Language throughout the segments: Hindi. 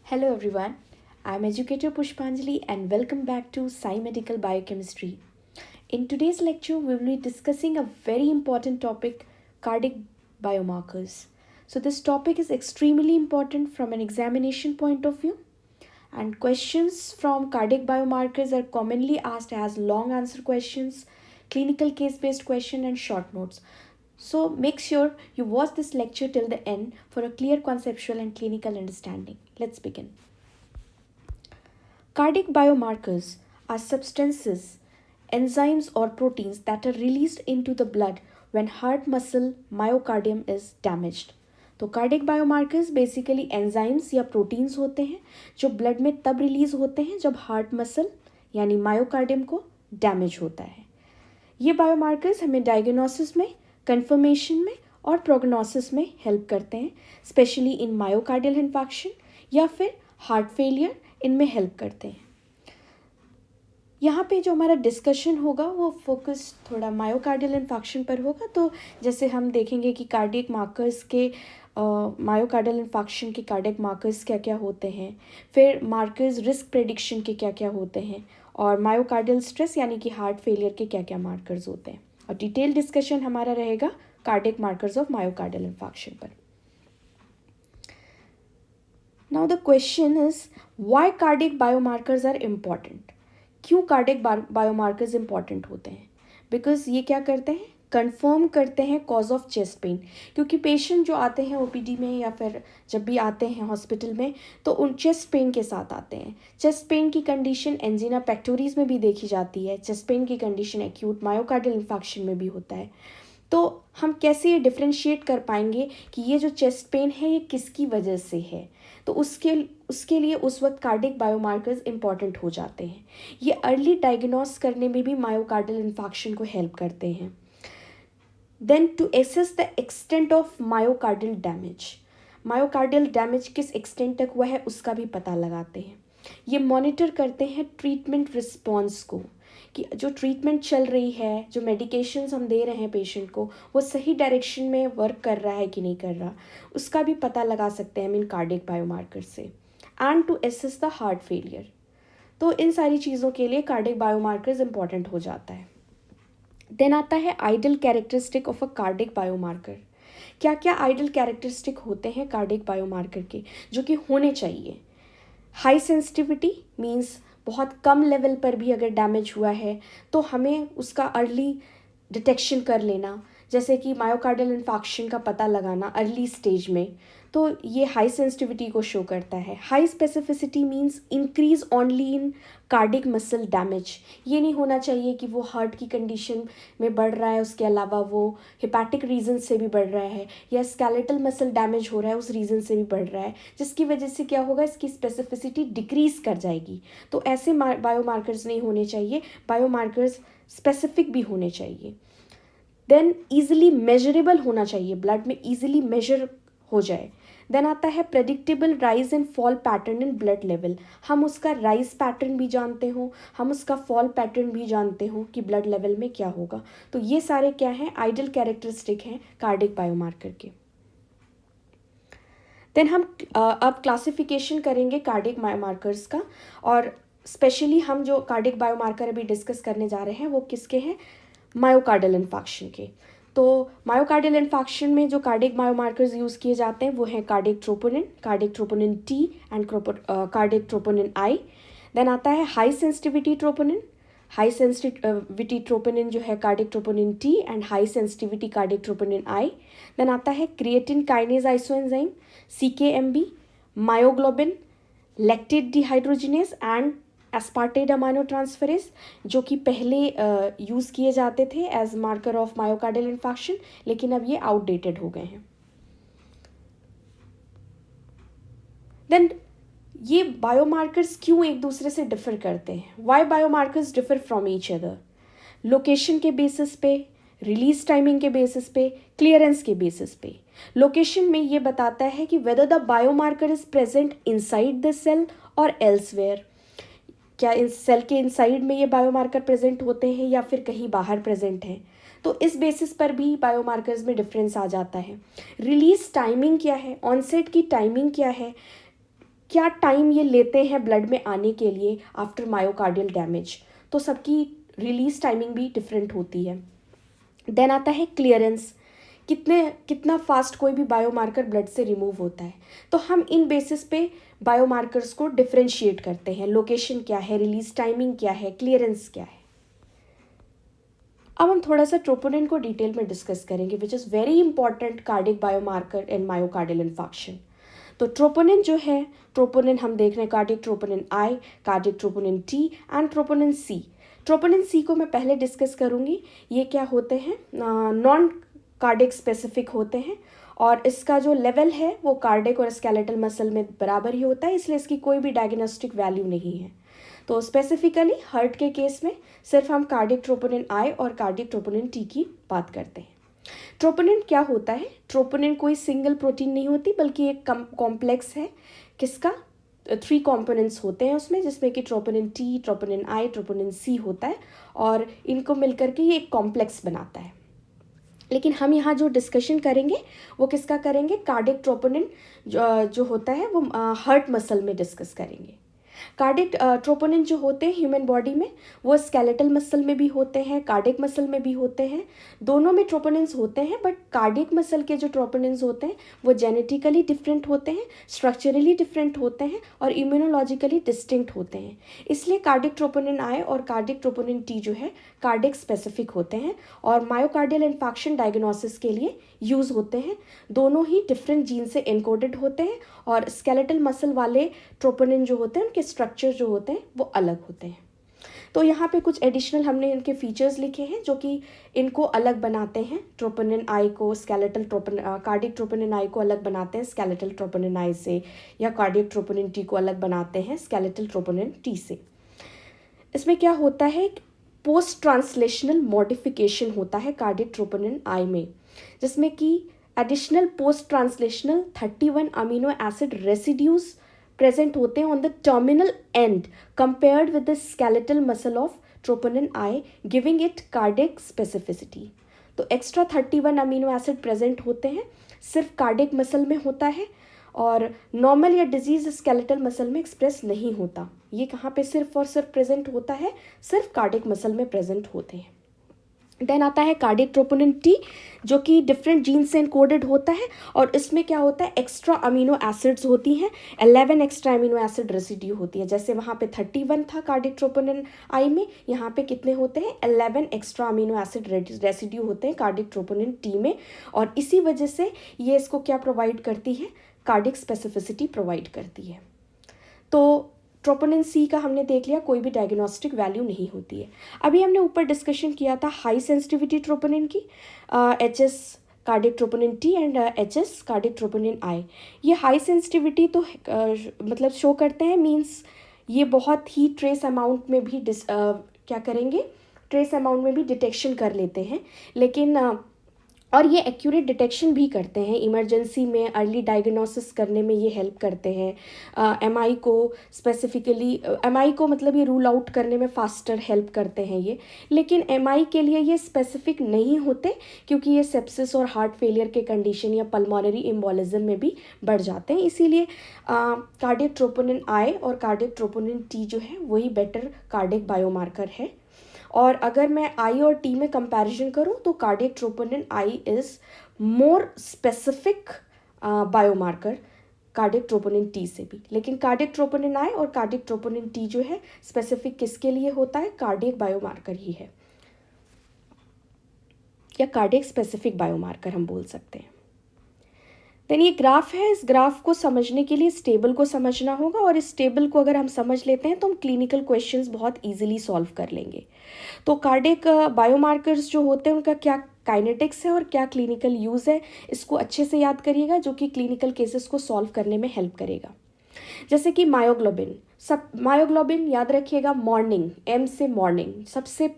Hello everyone, I am educator Pushpanjali and welcome back to Sai Medical Biochemistry. In today's lecture, we will be discussing a very important topic, cardiac biomarkers. So this topic is extremely important from an examination point of view, and questions from cardiac biomarkers are commonly asked as long answer questions, clinical case based question and short notes. So make sure you watch this lecture till the end for a clear conceptual and clinical understanding. Let's begin. Cardiac biomarkers are substances, enzymes, or proteins that are released into the blood when heart muscle myocardium is damaged. तो कार्डिक बायोमार्कर्स बेसिकली एंजाइम्स या प्रोटीन्स होते हैं जो ब्लड में तब रिलीज होते हैं जब हार्ट मसल यानी मायोकार्डियम को डैमेज होता है. ये बायोमार्कर्स हमें डायग्नोसिस में, कंफर्मेशन में और प्रोग्नोसिस में हेल्प करते हैं, स्पेशली इन मायोकार्डियल इन्फार्क्शन या फिर हार्ट फेलियर इनमें हेल्प करते हैं. यहाँ पे जो हमारा डिस्कशन होगा वो फोकस थोड़ा मायोकार्डियल इन्फार्क्शन पर होगा. तो जैसे हम देखेंगे कि कार्डियक मार्कर्स के मायोकार्डियल इन्फार्क्शन के कार्डियक मार्कर्स क्या क्या होते हैं, फिर मार्कर्स रिस्क प्रेडिक्शन के क्या क्या होते हैं, और मायोकार्डियल स्ट्रेस यानी कि हार्ट फेलियर के क्या क्या मार्कर्स होते हैं. और डिटेल डिस्कशन हमारा रहेगा cardiac markers of myocardial infarction पर. Now the question is why cardiac biomarkers are important. क्यों कार्डियक बायोमार्कर्स इंपॉर्टेंट होते हैं? बिकॉज ये क्या करते हैं, कंफर्म करते हैं कॉज ऑफ चेस्ट पेन. क्योंकि पेशेंट जो आते हैं ओपीडी में या फिर जब भी आते हैं हॉस्पिटल में तो उन चेस्ट पेन के साथ आते हैं. चेस्ट पेन की कंडीशन एंजीना पेक्टोरिस में भी देखी जाती है. चेस्ट पेन की कंडीशन एक्यूट मायोकार्डियल इन्फार्क्शन में भी होता है. तो हम कैसे ये डिफ्रेंशिएट कर पाएंगे कि ये जो चेस्ट पेन है ये किसकी वजह से है? तो उसके लिए उस वक्त कार्डियक बायोमार्कर्स इंपॉर्टेंट हो जाते हैं. ये अर्ली डायग्नोस करने में भी मायोकार्डियल इन्फार्क्शन को हेल्प करते हैं. Then to assess the extent of myocardial damage. Myocardial damage किस एक्सटेंट तक हुआ है उसका भी पता लगाते हैं. ये मॉनिटर करते हैं ट्रीटमेंट रिस्पॉन्स को कि जो ट्रीटमेंट चल रही है, जो मेडिकेशंस हम दे रहे हैं पेशेंट को, वो सही डायरेक्शन में वर्क कर रहा है कि नहीं कर रहा, उसका भी पता लगा सकते हैं हम इन कार्डियक बायोमार्कर से. And to assess the heart failure. तो इन सारी चीज़ों के लिए कार्डियक बायोमार्कर्स इंपॉर्टेंट हो जाता है. देन आता है ideal characteristic of a cardiac biomarker. क्या क्या आइडल कैरेक्टरिस्टिक होते हैं कार्डियक बायोमार्कर के जो कि होने चाहिए? हाई सेंसिटिविटी मीन्स बहुत कम लेवल पर भी अगर डैमेज हुआ है तो हमें उसका अर्ली डिटेक्शन कर लेना, जैसे कि मायोकार्डियल इन्फार्क्शन का पता लगाना अर्ली स्टेज में, तो ये हाई सेंसिटिविटी को शो करता है. High specificity means increase only in cardiac muscle damage. ये नहीं होना चाहिए कि वो हार्ट की कंडीशन में बढ़ रहा है, उसके अलावा वो हिपैटिक रीजन से भी बढ़ रहा है या स्केलेटल मसल डैमेज हो रहा है उस रीजन से भी बढ़ रहा है, जिसकी वजह से क्या होगा, इसकी स्पेसिफिसिटी डिक्रीज कर जाएगी. तो ऐसे बायोमार्कर्स नहीं होने चाहिए. बायोमार्कर्स स्पेसिफिक भी होने चाहिए. देन ईजिली मेजरेबल होना चाहिए, ब्लड में ईजिली मेजर हो जाए. देन आता है predictable rise and fall pattern in blood level. हम उसका राइज पैटर्न भी जानते हो, हम उसका फॉल पैटर्न भी जानते हो कि ब्लड लेवल में क्या होगा. तो ये सारे क्या हैं, आइडल कैरेक्टरिस्टिक हैं कार्डियक बायोमार्कर के. देन हम अब क्लासिफिकेशन करेंगे कार्डियक बायोमार्कर्स का, और स्पेशली हम जो कार्डियक बायोमार्कर अभी डिस्कस करने जा रहे हैं वो किसके हैं, मायोकार्डियल इन्फार्क्शन के. तो मायोकार्डियल इन्फार्क्शन में जो कार्डियक बायोमार्कर्स यूज़ किए जाते हैं वो हैं cardiac troponin T and cardiac troponin I. Then आता है high sensitivity troponin. High sensitivity troponin जो है cardiac troponin T and high sensitivity cardiac troponin I. Then आता है creatine kinase isoenzyme, CKMB, myoglobin, lactate dehydrogenase and aspartate amino transferase, जो कि पहले यूज़ किए जाते थे as marker of myocardial infarction, लेकिन अब ये आउटडेटेड हो गए हैं. देन ये बायोमार्कर्स क्यों एक दूसरे से डिफर करते हैं? Why biomarkers differ from each other? Location के बेसिस पे, रिलीज टाइमिंग के बेसिस पे, क्लियरेंस के बेसिस पे. लोकेशन में ये बताता है कि whether the biomarker is present inside the cell और एल्सवेयर. क्या इस सेल के इनसाइड में ये बायोमार्कर प्रेजेंट होते हैं या फिर कहीं बाहर प्रेजेंट हैं. तो इस बेसिस पर भी बायोमार्कर्स में डिफरेंस आ जाता है. रिलीज टाइमिंग क्या है, ऑनसेट की टाइमिंग क्या है, क्या टाइम ये लेते हैं ब्लड में आने के लिए आफ्टर मायोकार्डियल डैमेज, तो सबकी रिलीज टाइमिंग भी डिफरेंट होती है। देन आता है क्लियरेंस, कितना फास्ट कोई भी बायोमार्कर ब्लड से रिमूव होता है। तो हम इन बेसिस पे बायोमार्कर्स को डिफरेंशिएट करते हैं, लोकेशन क्या है, रिलीज टाइमिंग क्या है, क्लियरेंस क्या है। अब हम थोड़ा सा ट्रोपोनिन को डिटेल में डिस्कस करेंगे, which is very important cardiac biomarker in myocardial infarction. तो ट्रोपोनिन जो है, ट्रोपोनिन हम देख रहे हैं cardiac troponin I, cardiac troponin T and troponin C. Troponin C को मैं पहले डिस्कस करूँगी। ये क्या होते हैं, नॉन कार्डिक स्पेसिफिक होते हैं और इसका जो लेवल है वो कार्डिक और स्केलेटल मसल में बराबर ही होता है, इसलिए इसकी कोई भी डायग्नोस्टिक वैल्यू नहीं है। तो स्पेसिफिकली हार्ट के केस में सिर्फ हम कार्डिक ट्रोपोनिन आई और कार्डिक ट्रोपोनिन टी की बात करते हैं। ट्रोपोनिन क्या होता है, ट्रोपोनिन कोई सिंगल प्रोटीन नहीं होती बल्कि एक कॉम्प्लेक्स है। किसका, 3 कंपोनेंट्स होते हैं उसमें, जिसमें कि troponin T, troponin I, troponin C होता है और इनको मिलकर के ये एक कॉम्प्लेक्स बनाता है। लेकिन हम यहाँ जो डिस्कशन करेंगे वो किसका करेंगे, कार्डिक ट्रोपोनिन जो होता है वो हार्ट मसल में डिस्कस करेंगे। कार्डिक ट्रोपोनिन जो होते हैं ह्यूमन बॉडी में वो स्केलेटल मसल में भी होते हैं, कार्डिक मसल में भी होते हैं, दोनों में ट्रोपोनिन्स होते हैं। बट कार्डिक मसल के जो ट्रोपोनिन्स होते हैं वो जेनेटिकली डिफरेंट होते हैं, स्ट्रक्चरली डिफरेंट होते हैं और इम्यूनोलॉजिकली डिस्टिंक्ट होते हैं। इसलिए कार्डिक ट्रोपोनिन आई और कार्डिक ट्रोपोनिन टी जो है कार्डिक स्पेसिफिक होते हैं और मायोकार्डियल इन्फार्क्शन डायग्नोसिस के लिए यूज़ होते हैं। दोनों ही डिफरेंट जीन से एनकोडेड होते हैं और स्केलेटल मसल वाले ट्रोपोनिन जो होते हैं उनके स्ट्रक्चर जो होते हैं वो अलग होते हैं। तो यहाँ पे कुछ एडिशनल हमने इनके फीचर्स लिखे हैं जो कि इनको अलग बनाते हैं। ट्रोपोनिन आई को कार्डिक ट्रोपोनिन आई को अलग बनाते हैं स्केलेटल ट्रोपोनिन आई से, या कार्डिक ट्रोपोनिन टी को अलग बनाते हैं स्केलेटल ट्रोपोनिन टी से। इसमें क्या होता है, पोस्ट ट्रांसलेशनल मॉडिफिकेशन होता है कार्डिक ट्रोपोनिन आई में, जिसमें कि additional post translational 31 amino acid residues present होते हैं on the terminal and compared with the skeletal muscle of troponin I, giving it cardiac specificity. तो एक्स्ट्रा 31 अमीनो एसिड प्रेजेंट होते हैं, सिर्फ कार्डिक मसल में होता है और नॉर्मल या डिजीज स्केलेटल मसल में एक्सप्रेस नहीं होता। ये कहाँ पे सिर्फ और सिर्फ प्रेजेंट होता है, सिर्फ कार्डिक मसल में प्रेजेंट होते हैं। देन आता है कार्डिक ट्रोपोनिन टी जो कि डिफरेंट जीन से इनकोडेड होता है और इसमें क्या होता है, एक्स्ट्रा अमीनो एसिड्स होती हैं, 11 एक्स्ट्रा अमीनो एसिड रेसिड्यू होती है। जैसे वहाँ पे 31 था कार्डिक ट्रोपोनिन आई में, यहाँ पे कितने होते हैं, 11 एक्स्ट्रा अमीनो एसिड रेसिड्यू होते हैं कार्डिक ट्रोपोनिन टी में। और इसी वजह से ये इसको क्या प्रोवाइड करती है, कार्डिक स्पेसिफिसिटी प्रोवाइड करती है। तो ट्रोपोनिन सी का हमने देख लिया, कोई भी डायग्नोस्टिक वैल्यू नहीं होती है। अभी हमने ऊपर डिस्कशन किया था हाई सेंसिटिविटी ट्रोपोनिन की, HS cardiac troponin T and HS cardiac troponin आई। ये हाई सेंसिटिविटी तो मतलब शो करते हैं, मींस ये बहुत ही ट्रेस अमाउंट में भी क्या करेंगे, ट्रेस अमाउंट में भी डिटेक्शन कर लेते हैं। लेकिन और ये एक्यूरेट डिटेक्शन भी करते हैं, इमरजेंसी में अर्ली डायग्नोसिस करने में ये हेल्प करते हैं। MI को स्पेसिफिकली, MI को मतलब ये रूल आउट करने में फास्टर हेल्प करते हैं ये। लेकिन MI के लिए ये स्पेसिफिक नहीं होते क्योंकि ये सेप्सिस और हार्ट फेलियर के कंडीशन या पल्मोनरी एम्बोलिज्म में भी बढ़ जाते हैं। इसीलिए कार्डिक ट्रोपोनिन आई और कार्डिक ट्रोपोनिन टी जो है वही बेटर कार्डिक बायोमार्कर है। और अगर मैं आई और टी में कंपैरिजन करूं तो cardiac troponin I is more specific biomarker cardiac troponin T से भी। लेकिन कार्डिक ट्रोपोनिन आई और कार्डिक ट्रोपोनिन टी जो है स्पेसिफिक किसके लिए होता है, कार्डिक बायोमार्कर ही है, या कार्डिक स्पेसिफिक बायोमार्कर हम बोल सकते हैं। देन ये ग्राफ है, इस ग्राफ को समझने के लिए इस टेबल को समझना होगा और इस टेबल को अगर हम समझ लेते हैं तो हम क्लिनिकल क्वेश्चंस बहुत इजीली सॉल्व कर लेंगे। तो कार्डिक बायोमार्कर्स जो होते हैं उनका क्या काइनेटिक्स है और क्या क्लिनिकल यूज़ है, इसको अच्छे से याद करिएगा, जो कि क्लिनिकल केसेस को सॉल्व करने में हेल्प करेगा। जैसे कि मायोग्लोबिन, मायोग्लोबिन याद रखिएगा, मॉर्निंग, M से मॉर्निंग, सबसे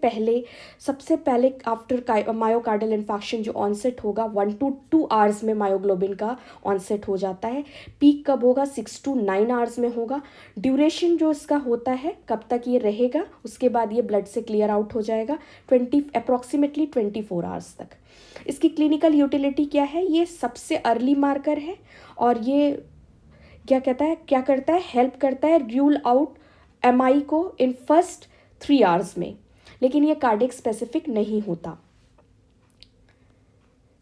पहले आफ्टर मायोकार्डियल इन्फार्क्शन जो ऑनसेट होगा 1 to 2 आवर्स में मायोग्लोबिन का ऑनसेट हो जाता है। पीक कब होगा, 6 to 9 आवर्स में होगा। ड्यूरेशन जो इसका होता है, कब तक ये रहेगा, उसके बाद ये ब्लड से क्लियर आउट हो जाएगा, अप्रॉक्सीमेटली 24 आवर्स तक। इसकी क्लिनिकल यूटिलिटी क्या है, ये सबसे अर्ली मार्कर है और क्या करता है, हेल्प करता है रूल आउट MI को इन फर्स्ट 3 आवर्स में, लेकिन ये कार्डिक स्पेसिफिक नहीं होता।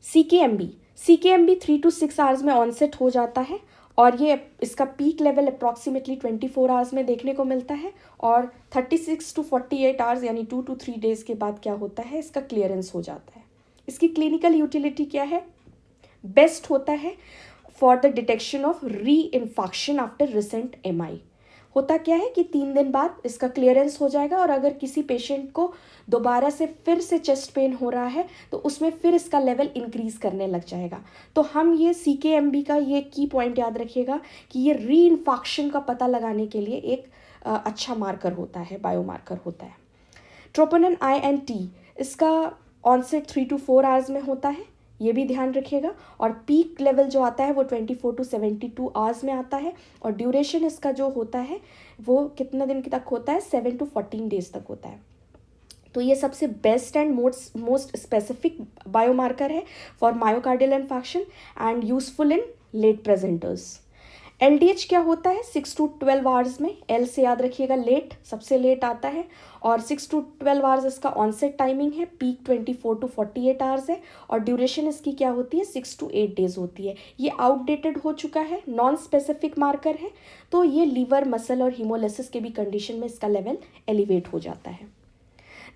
CKMB 3 to 6 आवर्स में ऑनसेट हो जाता है और ये इसका पीक लेवल अप्रॉक्सीमेटली 24 आवर्स में देखने को मिलता है और 36 to 48 आवर्स यानी 2 to 3 डेज के बाद क्या होता है, इसका क्लियरेंस हो जाता है। इसकी क्लिनिकल यूटिलिटी क्या है, बेस्ट होता है फॉर द डिटेक्शन ऑफ री इन्फेक्शन आफ्टर रिसेंट MI। होता क्या है कि 3 दिन बाद इसका क्लियरेंस हो जाएगा और अगर किसी पेशेंट को दोबारा से फिर से चेस्ट पेन हो रहा है तो उसमें फिर इसका लेवल इंक्रीज करने लग जाएगा। तो हम ये CKMB का ये की पॉइंट याद रखिएगा कि ये री इन्फेक्शन का पता लगाने के लिए एक अच्छा मार्कर होता है, बायोमार्कर होता है। ट्रोपोनिन INT इसका ऑनसेट 3 to 4 आवर्स में होता है, ये भी ध्यान रखिएगा, और पीक लेवल जो आता है वो 24 to 72 आवर्स में आता है और ड्यूरेशन इसका जो होता है वो कितना दिन तक होता है, 7 to 14 डेज तक होता है। तो ये सबसे best and most specific biomarker है for myocardial infection and useful in late presenters. LDH क्या होता है, 6 to 12 आवर्स में, L से याद रखिएगा लेट, सबसे लेट आता है और 6 to 12 आवर्स इसका ऑनसेट टाइमिंग है, पीक 24 to 48 आवर्स है और ड्यूरेशन इसकी क्या होती है, 6 to 8 डेज होती है। ये आउटडेटेड हो चुका है, नॉन स्पेसिफिक मार्कर है, तो ये लीवर, मसल और हीमोलिसिस के भी कंडीशन में इसका लेवल एलिवेट हो जाता है।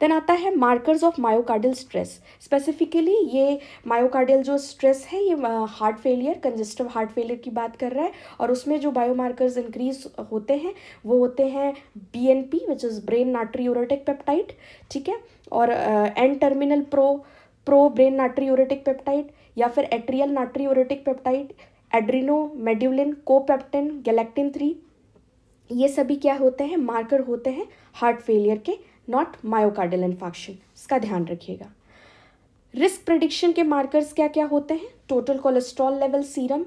देन आता है markers of myocardial stress. Specifically ये मायोकार्डियल जो स्ट्रेस है ये heart failure, congestive heart failure की बात कर रहा है और उसमें जो बायोमार्कर्स इंक्रीज होते हैं वो होते हैं BNP which is brain natriuretic peptide, ठीक है, और N terminal pro brain natriuretic peptide या फिर एट्रियल नाट्रियूरेटिक पेप्टाइड, एड्रिनो मेड्यूलिन कोपेप्टिन गैलेक्टिन 3। ये सभी क्या होते हैं, मार्कर होते हैं हार्ट फेलियर के, नॉट मायोकार्डियल इन्फेक्शन, इसका ध्यान रखिएगा। रिस्क प्रेडिक्शन के मार्कर्स क्या क्या होते हैं, टोटल कोलेस्ट्रॉल लेवल सीरम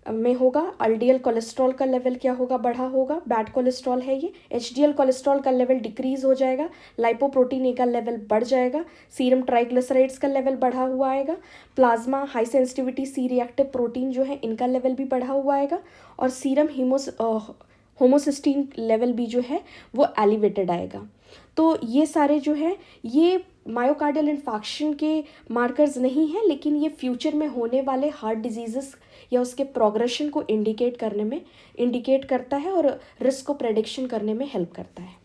में होगा, LDL कोलेस्ट्रॉल का लेवल क्या होगा, बढ़ा होगा, बैड कोलेस्ट्रॉल है ये, HDL कोलेस्ट्रॉल का लेवल डिक्रीज हो जाएगा, लाइपोप्रोटीन का लेवल बढ़ जाएगा, सीरम ट्राइग्लिसराइड्स का लेवल बढ़ा हुआ आएगा, plasma high sensitivity C reactive protein जो है इनका लेवल भी बढ़ा हुआ आएगा और सीरम होमोसिस्टीन लेवल भी जो है वो एलिवेटेड आएगा। तो ये सारे जो है ये मायोकार्डियल इन्फेक्शन के मार्कर्स नहीं हैं, लेकिन ये फ्यूचर में होने वाले हार्ट डिजीज़ेस या उसके प्रोग्रेशन को इंडिकेट करता है और रिस्क को प्रेडिक्शन करने में हेल्प करता है।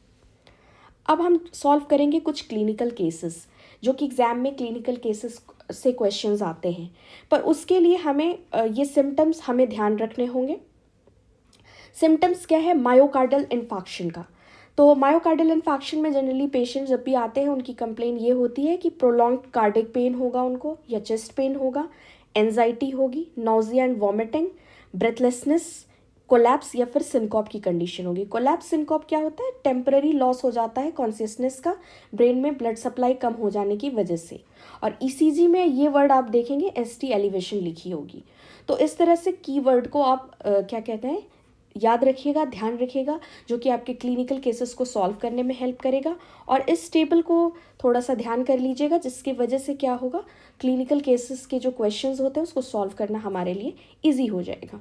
अब हम सॉल्व करेंगे कुछ क्लिनिकल केसेस जो कि एग्ज़ाम में क्लिनिकल केसेस से क्वेश्चंस आते हैं, पर उसके लिए हमें ये सिम्टम्स हमें ध्यान रखने होंगे। सिम्टम्स क्या है मायोकार्डियल इन्फेक्शन का, तो मायोकार्डियल इन्फेक्शन में जनरली पेशेंट जब भी आते हैं उनकी कंप्लेन ये होती है कि प्रोलॉन्ग्ड कार्डिक पेन होगा उनको या चेस्ट पेन होगा, एंजाइटी होगी, nausea and vomiting, breathlessness, collapse या फिर सिनकॉप की कंडीशन होगी। कोलैप्स सिनकॉप क्या होता है, टेम्पररी लॉस हो जाता है कॉन्शियसनेस का ब्रेन में ब्लड सप्लाई कम हो जाने की वजह से, और ECG में ये वर्ड आप देखेंगे ST एलिवेशन लिखी होगी। तो इस तरह से कीवर्ड को आप क्या कहते हैं याद रखिएगा, ध्यान रखिएगा, जो कि आपके क्लिनिकल केसेस को सॉल्व करने में हेल्प करेगा। और इस टेबल को थोड़ा सा ध्यान कर लीजिएगा, जिसकी वजह से क्या होगा, क्लिनिकल केसेस के जो क्वेश्चंस होते हैं उसको सॉल्व करना हमारे लिए इजी हो जाएगा।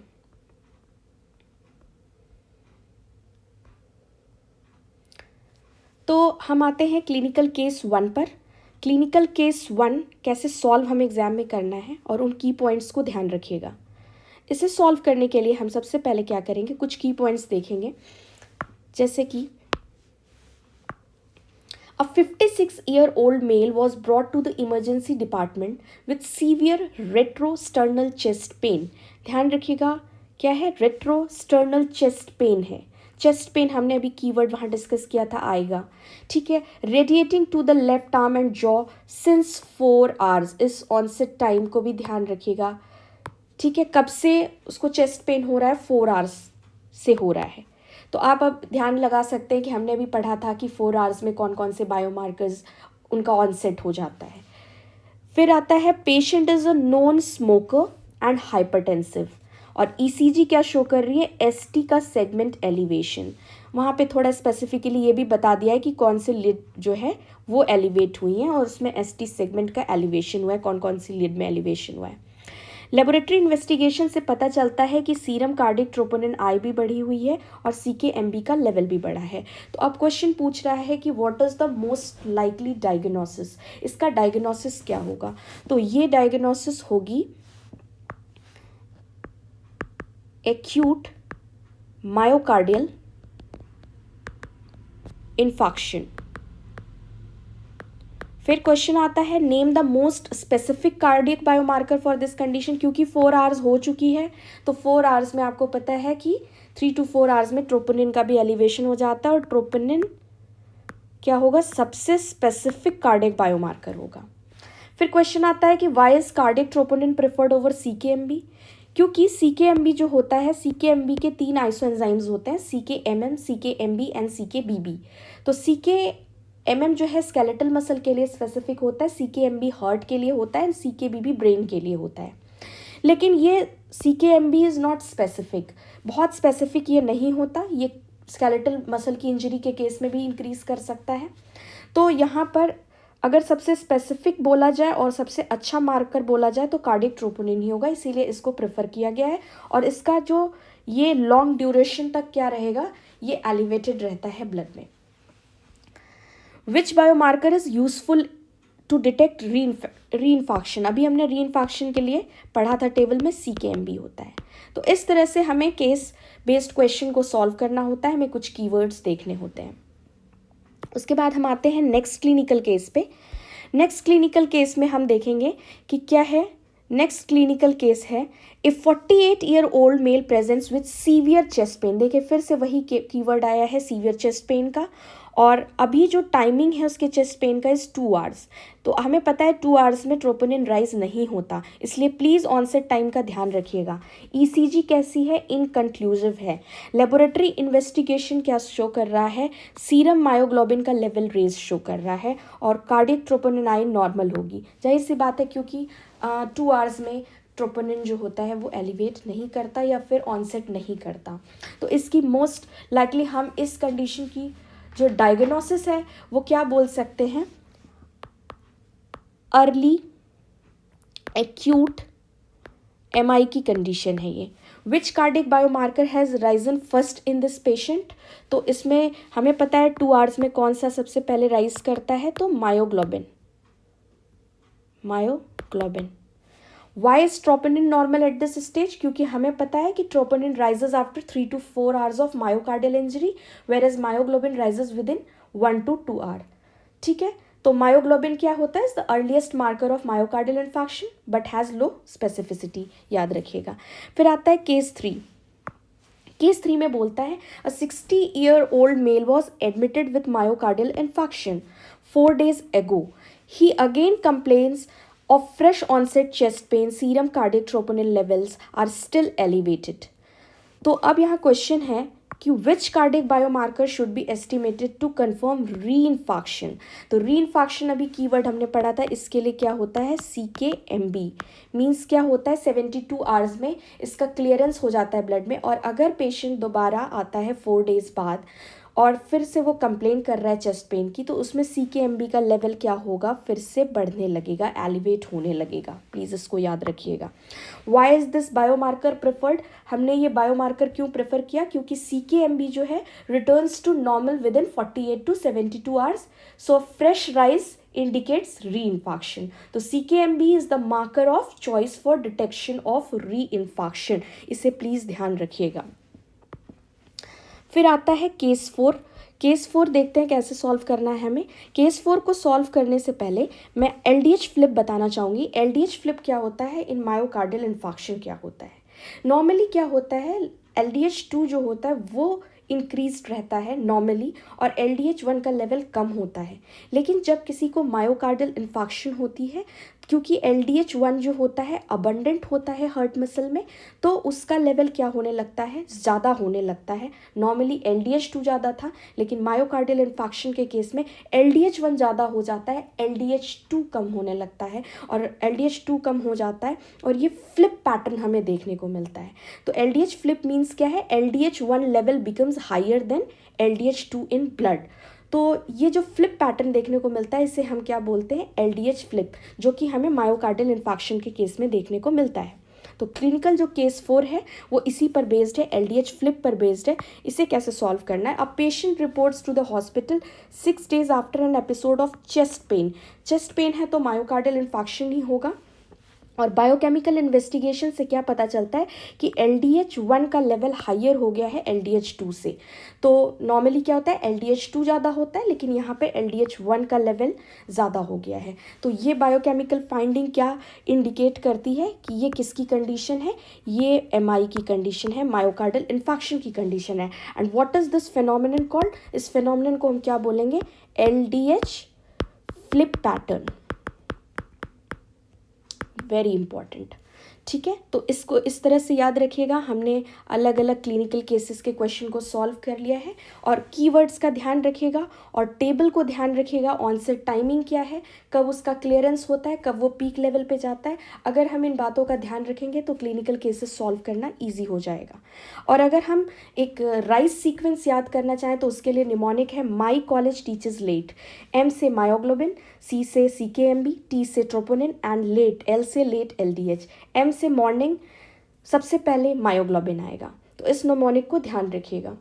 तो हम आते हैं क्लिनिकल केस 1 पर। क्लिनिकल केस 1 कैसे सॉल्व हमें एग्जाम में करना है और उन की पॉइंट्स को ध्यान रखिएगा। इसे सॉल्व करने के लिए हम सबसे पहले क्या करेंगे, कुछ की पॉइंट्स देखेंगे, जैसे कि A 56-year-old male was brought to the emergency department with severe retrosternal chest pain। ध्यान रखिएगा क्या है, रेट्रोस्टर्नल चेस्ट पेन है। चेस्ट पेन हमने अभी कीवर्ड वहाँ डिस्कस किया था, आएगा, ठीक है। Radiating to the left arm and jaw since 4 hours, इस ऑनसेट टाइम को भी ध्यान रखिएगा, ठीक है। कब से उसको चेस्ट पेन हो रहा है, 4 आवर्स से हो रहा है। तो आप अब ध्यान लगा सकते हैं कि हमने अभी पढ़ा था कि 4 आवर्स में कौन कौन से बायोमार्कर्स उनका ऑनसेट हो जाता है। फिर आता है patient is a non smoker and hypertensive, और ECG क्या शो कर रही है, ST का सेगमेंट एलिवेशन। वहाँ पे थोड़ा स्पेसिफिकली ये भी बता दिया है कि कौन से लिड जो है वो एलिवेट हुई हैं और उसमें ST सेगमेंट का एलिवेशन हुआ है, कौन कौन सी लिड में एलिवेशन हुआ है। लेबोरेटरी इन्वेस्टिगेशन से पता चलता है कि सीरम कार्डिक ट्रोपोनिन आई भी बढ़ी हुई है और CKMB का लेवल भी बढ़ा है। तो अब क्वेश्चन पूछ रहा है कि what is the most likely diagnosis, इसका डायग्नोसिस क्या होगा। तो ये डायग्नोसिस होगी एक्यूट मायोकार्डियल इन्फार्क्शन। फिर क्वेश्चन आता है name the most specific cardiac biomarker for this condition. क्योंकि 4 आवर्स हो चुकी है तो 4 आवर्स में आपको पता है कि 3 to 4 आवर्स में ट्रोपोनिन का भी एलिवेशन हो जाता है और ट्रोपोनिन क्या होगा, सबसे स्पेसिफिक कार्डियक बायोमार्कर होगा। फिर क्वेश्चन आता है कि why is cardiac troponin preferred over CKMB। क्योंकि CKMB जो होता है, CKMB के 3 आइसोएंजाइम्स होते हैं, CKMM, CKMB एंड CKBB। तो CKMM जो है स्केलेटल मसल के लिए स्पेसिफिक होता है, CKMB हार्ट के लिए होता है एंड CKBB ब्रेन के लिए होता है। लेकिन ये CKMB इज़ नॉट स्पेसिफिक, बहुत स्पेसिफिक ये नहीं होता, ये स्केलेटल मसल की इंजरी के केस में भी इंक्रीज कर सकता है। तो यहाँ पर अगर सबसे स्पेसिफिक बोला जाए और सबसे अच्छा मार्कर बोला जाए तो कार्डियक ट्रोपोनिन ही होगा, इसीलिए इसको प्रेफर किया गया है। और इसका जो ये लॉन्ग ड्यूरेशन तक क्या रहेगा, ये एलिवेटेड रहता है ब्लड में। Which biomarker is useful to detect reinfarction. अभी हमने री-इन्फार्क्शन के लिए पढ़ा था टेबल में CKMB होता है। तो इस तरह से हमें केस बेस्ड क्वेश्चन को सॉल्व करना होता है, हमें कुछ कीवर्ड्स देखने होते हैं। उसके बाद हम आते हैं नेक्स्ट क्लिनिकल केस पे। नेक्स्ट क्लिनिकल केस में हम देखेंगे कि क्या है। नेक्स्ट क्लिनिकल केस है a 48-year-old male presents with severe chest pain. देखिए फिर से वही कीवर्ड आया है सीवियर चेस्ट पेन का, और अभी जो टाइमिंग है उसके चेस्ट पेन का इज़ 2 आवर्स। तो हमें पता है 2 आवर्स में ट्रोपोनिन राइज नहीं होता, इसलिए प्लीज़ ऑनसेट टाइम का ध्यान रखिएगा। ECG कैसी है, इनकंक्लूसिव है। लेबोरेटरी इन्वेस्टिगेशन क्या शो कर रहा है, सीरम मायोग्लोबिन का लेवल रेज शो कर रहा है और कार्डियक ट्रोपोनिन आई नॉर्मल होगी। जाहिर सी बात है क्योंकि 2 आवर्स में ट्रोपोनिन जो होता है वो एलिवेट नहीं करता या फिर ऑनसेट नहीं करता। तो इसकी मोस्ट लाइकली हम इस कंडीशन की जो डायग्नोसिस है वो क्या बोल सकते हैं, अर्ली एक्यूट MI की कंडीशन है ये। Which cardiac biomarker has risen first in this patient. तो इसमें हमें पता है 2 आवर्स में कौन सा सबसे पहले राइज करता है, तो myoglobin. Why is troponin normal at this stage, क्योंकि हमें पता है कि troponin rises after 3 to 4 hours of myocardial injury, whereas myoglobin rises within 1 to 2 hour. ठीक है, तो मायोग्लोबिन क्या होता है, is the earliest marker of myocardial infarction but has low specificity, याद रखिएगा। फिर आता है केस 3। केस 3 में बोलता है a 60-year-old male was admitted with myocardial infarction 4 days ago. He again complains of fresh onset chest pain. Serum cardiac troponin levels are still elevated. तो अब यहाँ क्वेश्चन है कि which cardiac biomarker should be estimated to confirm reinfarction. तो री-इन्फार्क्शन अभी कीवर्ड हमने पढ़ा था, इसके लिए क्या होता है, CKMB मीन्स क्या होता है, 72 आवर्स में इसका क्लियरेंस हो जाता है ब्लड में। और अगर पेशेंट दोबारा आता है 4 days बाद और फिर से वो कंप्लेन कर रहा है चेस्ट पेन की, तो उसमें CKMB का लेवल क्या होगा, फिर से बढ़ने लगेगा, एलिवेट होने लगेगा। प्लीज़ इसको याद रखिएगा। Why is this biomarker preferred, हमने ये बायोमार्कर क्यों प्रेफर किया, क्योंकि CKMB जो है returns to normal within 48 to 72 hours. So fresh rise indicates re-infarction. तो CKMB is the marker of choice for detection of re-infarction. इसे प्लीज़ ध्यान रखिएगा। फिर आता है केस 4। केस 4 देखते हैं कैसे सॉल्व करना है हमें। केस 4 को सॉल्व करने से पहले मैं LDH फ्लिप बताना चाहूँगी। LDH फ्लिप क्या होता है, इन मायोकार्डियल इन्फार्क्शन क्या होता है। नॉर्मली क्या होता है, LDH2 जो होता है वो इंक्रीज रहता है नॉर्मली और LDH1 का लेवल कम होता है। लेकिन जब किसी को मायोकार्डियल इन्फार्क्शन होती है, क्योंकि LDH1 जो होता है अबंडेंट होता है हार्ट मसल में, तो उसका लेवल क्या होने लगता है, ज़्यादा होने लगता है। नॉर्मली LDH2 ज़्यादा था, लेकिन मायोकार्डियल इन्फार्क्शन के केस में LDH1 ज़्यादा हो जाता है, LDH2 कम होने लगता है। और LDH2 कम हो जाता है और ये फ्लिप पैटर्न हमें देखने को मिलता है। तो LDH फ्लिप मीन्स क्या है, LDH1 level becomes higher than LDH2 in blood. तो ये जो फ्लिप पैटर्न देखने को मिलता है इसे हम क्या बोलते हैं, LDH फ्लिप, जो कि हमें मायोकार्डियल इन्फार्क्शन के केस में देखने को मिलता है। तो क्लिनिकल जो केस 4 है वो इसी पर बेस्ड है, LDH फ्लिप पर बेस्ड है। इसे कैसे सॉल्व करना है? A patient reports to the hospital 6 days after an episode of chest pain. Chest pain है तो मायोकार्डियल इन्फार्क्शन ही होगा। और बायोकेमिकल इन्वेस्टिगेशन से क्या पता चलता है कि LDH1 का लेवल हायर हो गया है LDH2 से। तो नॉर्मली क्या होता है, LDH2 ज़्यादा होता है, लेकिन यहाँ पे LDH1 का लेवल ज़्यादा हो गया है। तो ये बायोकेमिकल फाइंडिंग क्या इंडिकेट करती है कि ये किसकी कंडीशन है? ये MI की कंडीशन है, मायोकार्डियल इन्फार्क्शन की कंडीशन है। And what is this phenomenon called? इस फिनोमिनन को हम क्या बोलेंगे? LDH flip pattern. Very important. ठीक है, तो इसको इस तरह से याद रखिएगा। हमने अलग अलग क्लिनिकल केसेस के क्वेश्चन को सॉल्व कर लिया है। और कीवर्ड्स का ध्यान रखिएगा और टेबल को ध्यान रखिएगा। ऑनसेट टाइमिंग क्या है, कब उसका क्लियरेंस होता है, कब वो पीक लेवल पे जाता है। अगर हम इन बातों का ध्यान रखेंगे तो क्लिनिकल केसेस सॉल्व करना ईजी हो जाएगा। और अगर हम एक राइस सीक्वेंस याद करना चाहें तो उसके लिए निमोनिक है my college teachers late. M से मायोग्लोबिन, C से CKMB, T से ट्रोपोनिन एंड लेट, L से लेट LDH। M से मॉर्निंग, सबसे पहले मायोग्लोबिन आएगा। तो इस निमोनिक को ध्यान रखिएगा।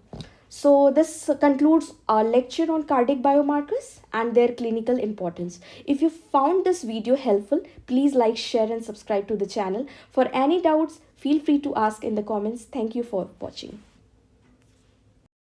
So this concludes our lecture on cardiac biomarkers and their clinical importance. If you found this video helpful, please like, share and subscribe to the channel. For any doubts, feel free to ask in the comments. Thank you for watching.